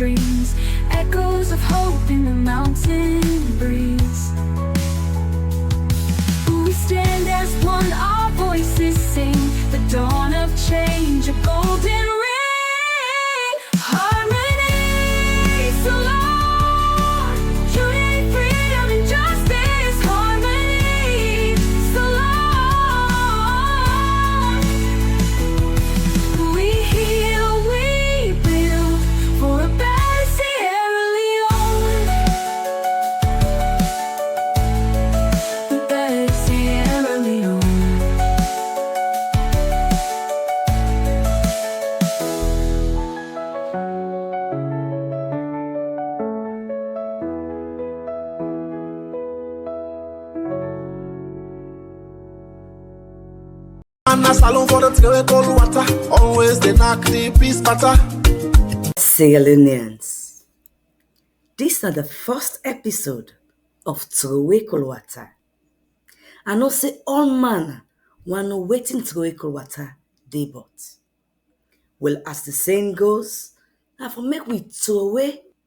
streams, echoes of hope in the mountain breeze. We stand as one, our voices sing the dawn of change, a golden ring. Harmony, Salon, unity, freedom, and justice. Harmony, Salon. We heal, we build for a better Sierra Leone. A better Sierra Leone. Salon for the Trowe Kol Wata, always the knock the peace butter. Salonians, this is the first episode of Trowe Kol Wata. I know say all man want no waiting Trowe Kol Wata dey but. Well, as the saying goes, na for make we throw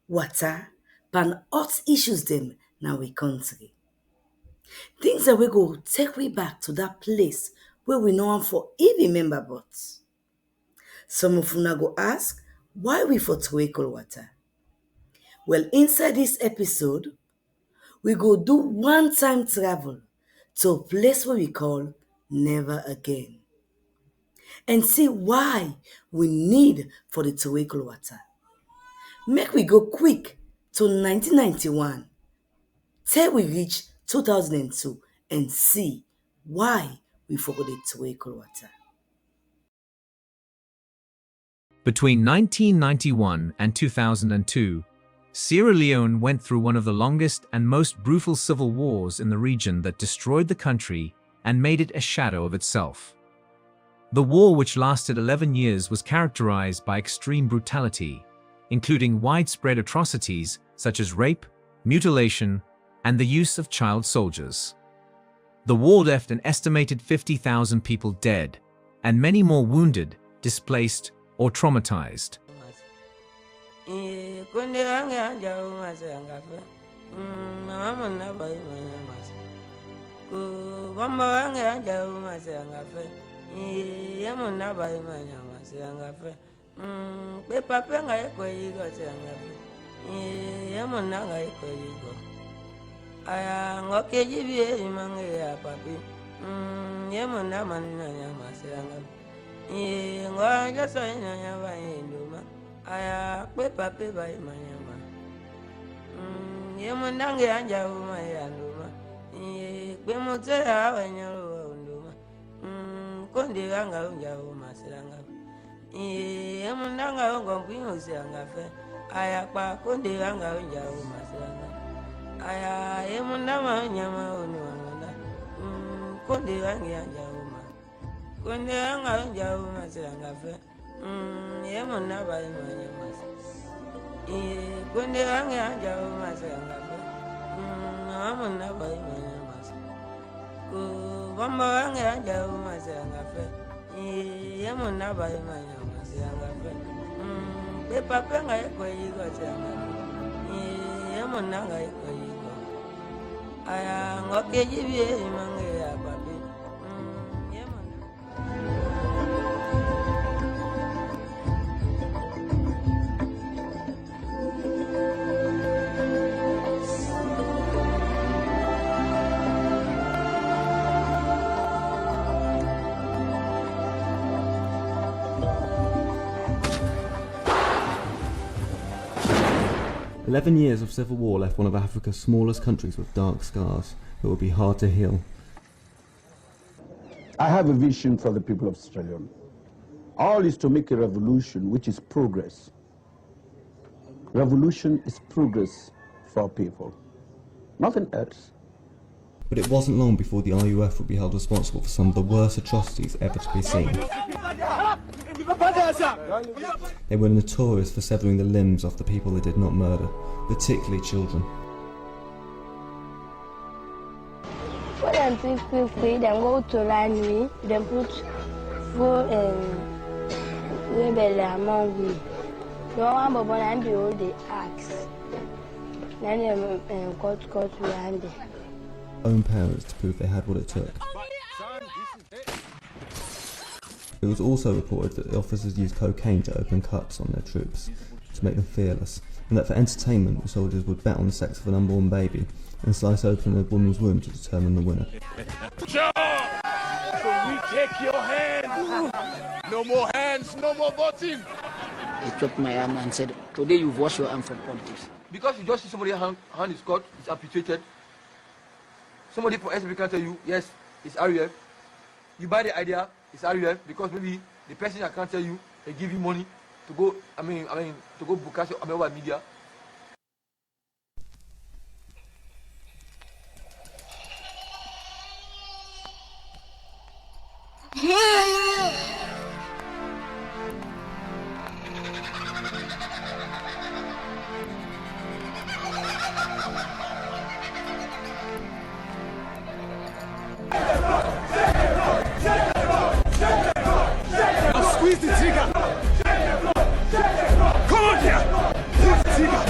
water pan hot issues them now we country. Things that we go take we back to that place where we know am for even remember but. Some of una go ask, why we for Trowe Kol Wata? Well, inside this episode, we go do one-time travel to a place where we call Never Again. And see why we need for the Trowe Kol Wata. Make we go quick to 1991 till we reach 2002 and see why we forgot the Trowe Kol Wata. Between 1991 and 2002, Sierra Leone went through one of the longest and most brutal civil wars in the region that destroyed the country and made it a shadow of itself. The war, which lasted 11 years, was characterized by extreme brutality, including widespread atrocities such as rape, mutilation, and the use of child soldiers. The war left an estimated 50,000 people dead and many more wounded, displaced, or traumatized. "11 years of civil war left one of Africa's smallest countries with dark scars that will be hard to heal. I have a vision for the people of Sierra Leone. All is to make a revolution, which is progress. Revolution is progress for people, nothing else. But it wasn't long before the RUF would be held responsible for some of the worst atrocities ever to be seen. They were notorious for severing the limbs off the people they did not murder, particularly children. For them to feel free, then go to Lanui, then put go rebel among we. So one bobo and be all the axe. Then cut behind it. Own parents to prove they had what it took. It was also reported that the officers used cocaine to open cuts on their troops, to make them fearless, and that for entertainment the soldiers would bet on the sex of an unborn baby and slice open a woman's womb to determine the winner. Sure. So we take your hand. No more hands, no more voting. He chopped my arm and said, today you've washed your arm from politics. Because you just see somebody's hand is cut, it's amputated. Somebody from SB can tell you, yes, it's RUF. You buy the idea, it's RUF, because maybe the person that can't tell you, they give you money to go, to go broadcast over media. Squeeze the trigger! Come on here! Pull the trigger!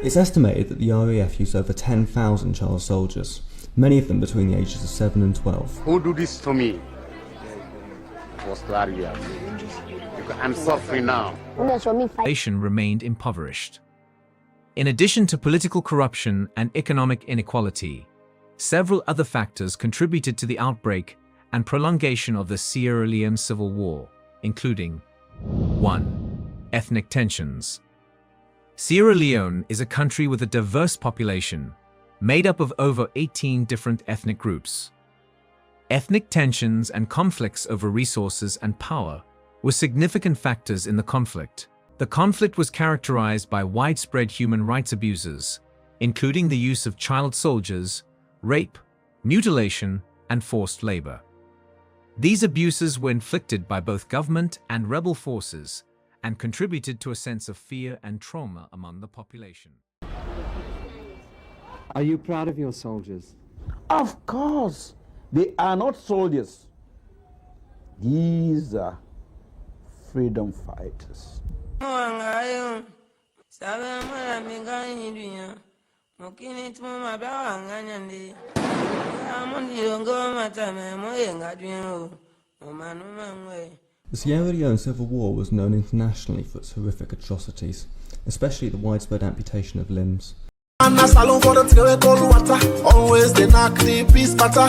It's estimated that the RAF used over 10,000 child soldiers, many of them between the ages of 7 and 12. Who do this to me? It was the RAF. Because I'm suffering now. Nation remained impoverished. In addition to political corruption and economic inequality, several other factors contributed to the outbreak and prolongation of the Sierra Leone Civil War, including 1. Ethnic tensions. Sierra Leone is a country with a diverse population, made up of over 18 different ethnic groups. Ethnic tensions and conflicts over resources and power were significant factors in the conflict. The conflict was characterized by widespread human rights abuses, including the use of child soldiers, rape, mutilation, and forced labor. These abuses were inflicted by both government and rebel forces and contributed to a sense of fear and trauma among the population. Are you proud of your soldiers? Of course. They are not soldiers. These are freedom fighters. The Sierra Leone Civil War was known internationally for its horrific atrocities, especially the widespread amputation of limbs. Salon for the Trowe Kol Wata, always the knock the peace patter.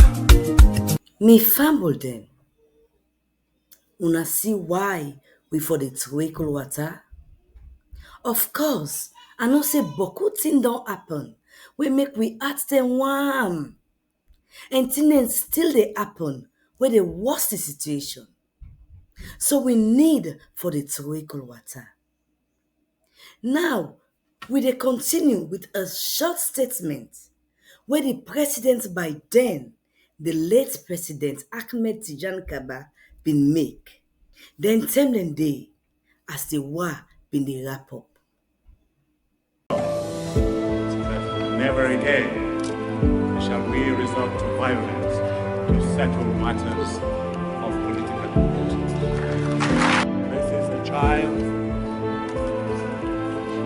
Me fumble them. Una see why we for the Trowe Kol Wata? Of course, I know say beaucoup thing don't happen. We make we ask them warm. And things still they happen where they worst the situation. So we need for the Trowe Kol Wata. Now, we dey continue with a short statement where the president by then, the late President Ahmed Tijan Kaba, been make. Then tell them day as the war been the wrap up. Never again shall we resort to violence to settle matters of political importance. This is a child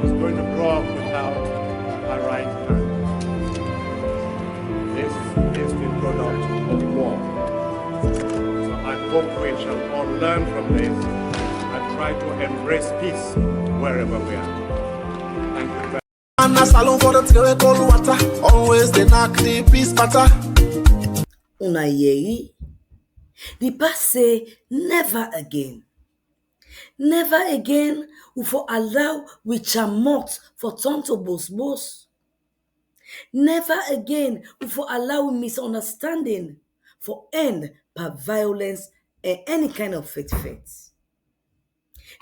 who's going to grow up without a right hand. This is the product of war. So I hope we shall all learn from this and try to embrace peace wherever we are. Thank you very much. Salon for the Trowe Kol Wata, always the knock the peace patter. Una yei? The past say never again. Never again we for allow we chamot for turn to boss. Never again we for allow misunderstanding for end by violence and any kind of faith.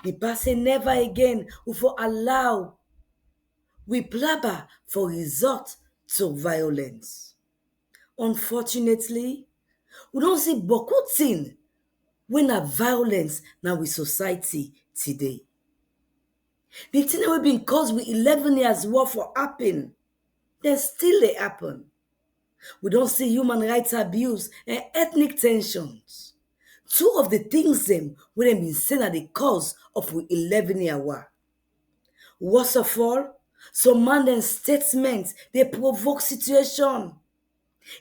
The past say never again we for allow we blabber for resort to violence. Unfortunately, we don't see beaucoup thing when a violence now with society today. The thing that we been caused with 11 years war for happen, then still they happen. We don't see human rights abuse and ethnic tensions. Two of the things them we them been saying are the cause of we 11-year war. Worst of all, some man then statements they provoke situation.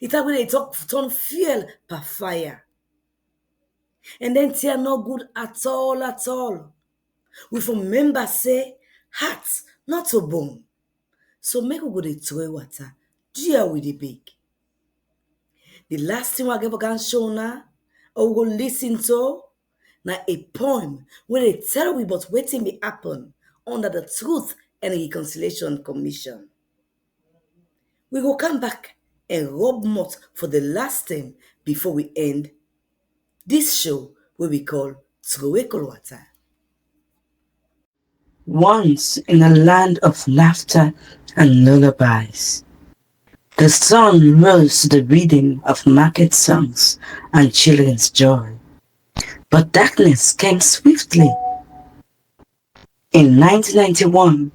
It's like when they talk turn fuel per fire. And then they are not good at all at all. We from members say heart, not to bone. So make we go to Trowe Water. Deal with the big. The last thing I ever can show now, or we go listen to, now a poem where they tell we about waiting be happen under the Truth and Reconciliation Commission. We go come back and rub mouth for the last time before we end this show where we call Trowe Kol Wata. Once in a land of laughter and lullabies, the sun rose to the rhythm of market songs and children's joy. But darkness came swiftly. In 1991,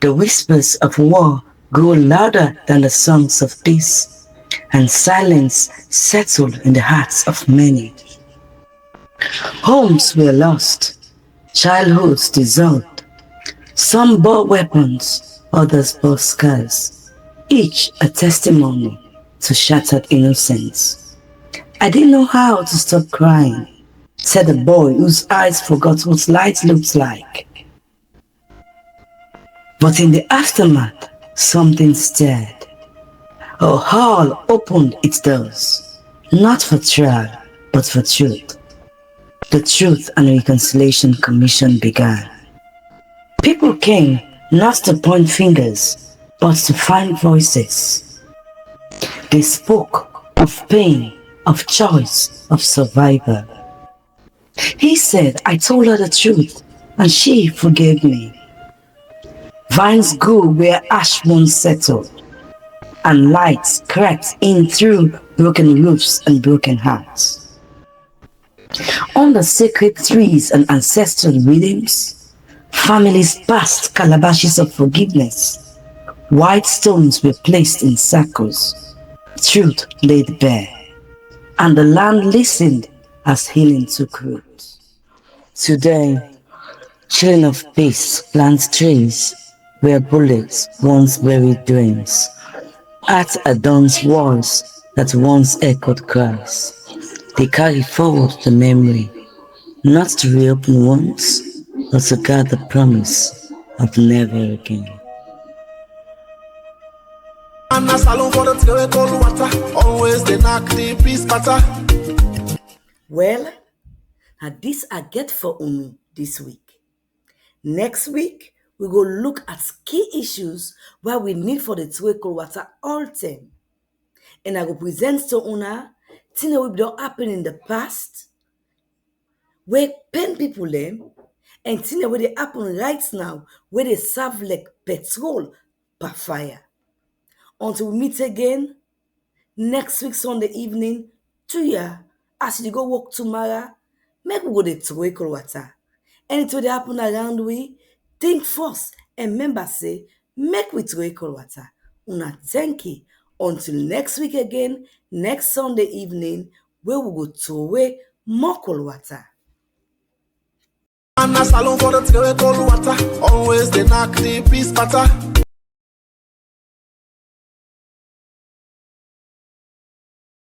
the whispers of war grew louder than the songs of peace, and silence settled in the hearts of many. Homes were lost, childhoods dissolved. Some bore weapons, others bore scars, each a testimony to shattered innocence. I didn't know how to stop crying, said the boy whose eyes forgot what light looks like. But in the aftermath, something stirred. A hall opened its doors, not for trial, but for truth. The Truth and Reconciliation Commission began. People came not to point fingers, but to find voices. They spoke of pain, of choice, of survival. He said, I told her the truth, and she forgave me. Vines grew where ash once settled, and lights crept in through broken roofs and broken hearts. Under sacred trees and ancestral rhythms, families passed calabashes of forgiveness. White stones were placed in circles, truth laid bare, and the land listened as healing took root. Today, children of peace plant trees where bullets once buried dreams. Art adorns walls that once echoed cries. They carry forward the memory, not to reopen once, but to guard the promise of never again. And a Salon for the Trowe Kol Wata, always they knock the peace patter. Well, now this I get for Unu this week. Next week, we go look at key issues where we need for the Trowe Kol Wata all time. And I go present to Una things that will don't happen in the past, where pen people them, and things that will happen right now, where they serve like petrol per fire. Until we meet again next week Sunday evening, 2 as you go work tomorrow, make we go to Trowe Kol Wata. Anything that happen around we, think first and remember say, make we Trowe Kol Wata. Una thank you. Until next week again, next Sunday evening, where we go Trowe more Kol Wata. And a Salon for the Trowe Kol Wata, always they knock the peace patter.